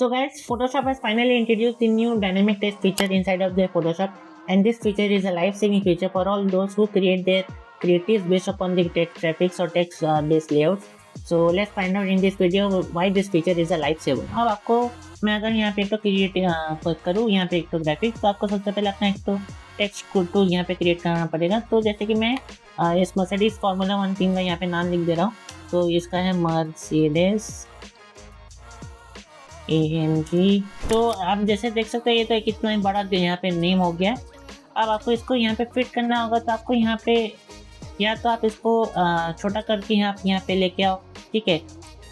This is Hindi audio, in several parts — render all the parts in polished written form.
So guys, Photoshop has finally introduced the new dynamic text feature inside of their Photoshop, and this feature is a life-saving feature for all those who create their creatives based upon the text graphics or text based layouts. So let's find out in this video why this feature is a lifesaver. अब आपको मैं अगर यहाँ पे एक तो क्रिएट करूँ यहाँ पे एक तो ग्राफिक्स, तो आपको सबसे पहले अपना एक तो टेक्स्ट टूल यहाँ पे क्रिएट करना पड़ेगा। तो जैसे कि मैं इस मर्सिडीज फार्मूला 1 टीम का यहाँ पे नाम लिख दे रहा हूँ। तो इसका है मर्सिडीज AMG। तो आप जैसे देख सकते हैं ये तो कितना ही बड़ा यहाँ पे नेम हो गया। अब आपको इसको यहाँ पे फिट करना होगा, तो आपको यहाँ पे या तो आप इसको छोटा करके यहाँ पे लेके आओ, ठीक है।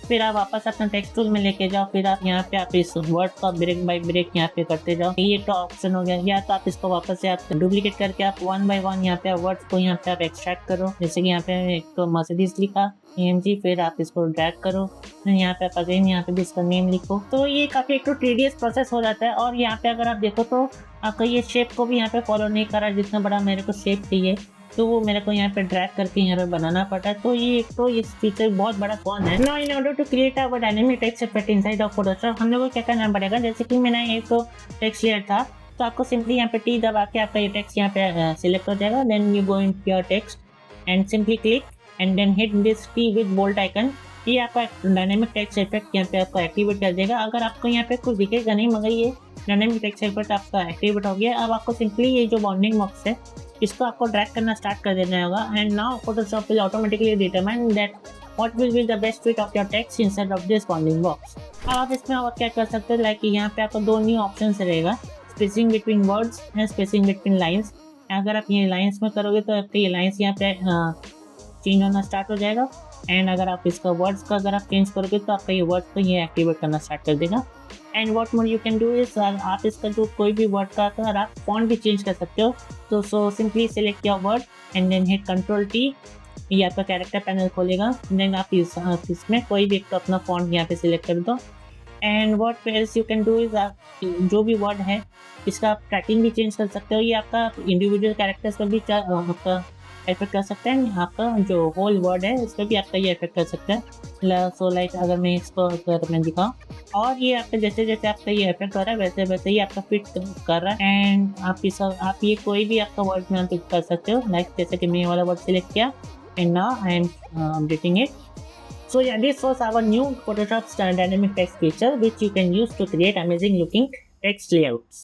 फिर आप वापस अपना टेक्स्ट टूल में लेके जाओ, फिर आप इस वर्ड का ब्रेक बाय ब्रेक यहाँ पे करते जाओ। ये तो ऑप्शन हो गया। या तो आप इसको वापस से आप डुप्लीकेट करके आप 1 बाय 1 यहाँ पे वर्ड्स को यहाँ पे आप एक्सट्रैक्ट करो। जैसे कि यहाँ पे एक तो मर्सिडीज लिखा AMG, फिर आप इसको ड्रैग करो, फिर यहाँ पे आप अगेन यहाँ पे भी इसका नेम लिखो। तो ये काफ़ी एक तो टीडियस प्रोसेस हो जाता है। और यहाँ पे अगर आप देखो तो आपका ये शेप को भी यहाँ पे फॉलो नहीं कर रहा, जितना बड़ा मेरे को शेप चाहिए तो वो मेरे को यहाँ पे ड्रैग करके यहाँ पे बनाना पड़ता है। तो ये एक तो इस फीचर बहुत बड़ा कौन है। Now in order to create a dynamic text effect inside of Photoshop, हम लोगों को क्या करना पड़ेगा। जैसे कि मैंने एक तो टेक्स्ट लेयर था, तो आपको सिंपली यहाँ पे टी दबा के आपका ये टेक्स्ट यहाँ पे सिलेक्ट हो जाएगा। Then you go in your text and simply click and then hit this T with bold icon. ये आपका डायनेमिक टेक्स्ट इफेक्ट यहाँ पे आपको एक्टिवेट कर देगा। अगर आपको यहाँ पे कुछ दिखेगा नहीं, मगर ये डायनेमिक टेक्स्ट इफेक्ट आपका एक्टिवेट हो गया। अब आपको सिंपली ये जो बाउंडिंग बॉक्स है इसको आपको ड्रैग करना स्टार्ट कर देना होगा। And now Photoshop will automatically determine that what will be the best fit of your text instead of this bounding box. अब आप इसमें और क्या कर सकते हैं, लाइक यहाँ पे आपको 2 न्यू ऑप्शन रहेगा, spacing between words and spacing between lines. अगर आप ये लाइन्स में करोगे तो आपके ये लाइन्स यहाँ पे चेंज होना स्टार्ट हो जाएगा। एंड अगर आप इसका वर्ड्स का अगर आप चेंज करोगे तो आपका ये वर्ड्स को ये एक्टिवेट करना स्टार्ट कर देगा। And what more you can do is आप इसका जो कोई भी वर्ड का अगर आप फॉन्ट भी चेंज कर सकते हो। तो so simply select your word and then hit control T, ये आपका कैरेक्टर पैनल खोलेगा। देन आप इसमें कोई भी एक अपना फॉन्ट यहाँ पे सिलेक्ट कर दो। And what else you can do is आप जो भी वर्ड है इसका आप ट्रैकिंग भी चेंज कर सकते हो। ये आपका इंडिविजुअल कैरेक्टर्स पर भी आपका इफेक्ट कर सकते हैं। आपका जो होल वर्ड है इस पर भी आपका ये इफेक्ट कर सकते हैं। सो लाइक अगर मैं इसको अगर मैं दिखाऊँ, और ये आपका जैसे जैसे आपका ये इफेक्ट हो रहा है वैसे वैसे ही आपका फिट कर रहा है। एंड आप ये कोई भी आपका वर्ड में आप कर सकते हो। लाइक जैसे कि मैं वाला वर्ड सिलेक्ट किया and now I am updating it. So yeah, this was our new Photoshop dynamic text feature which you can use to create amazing looking text layouts.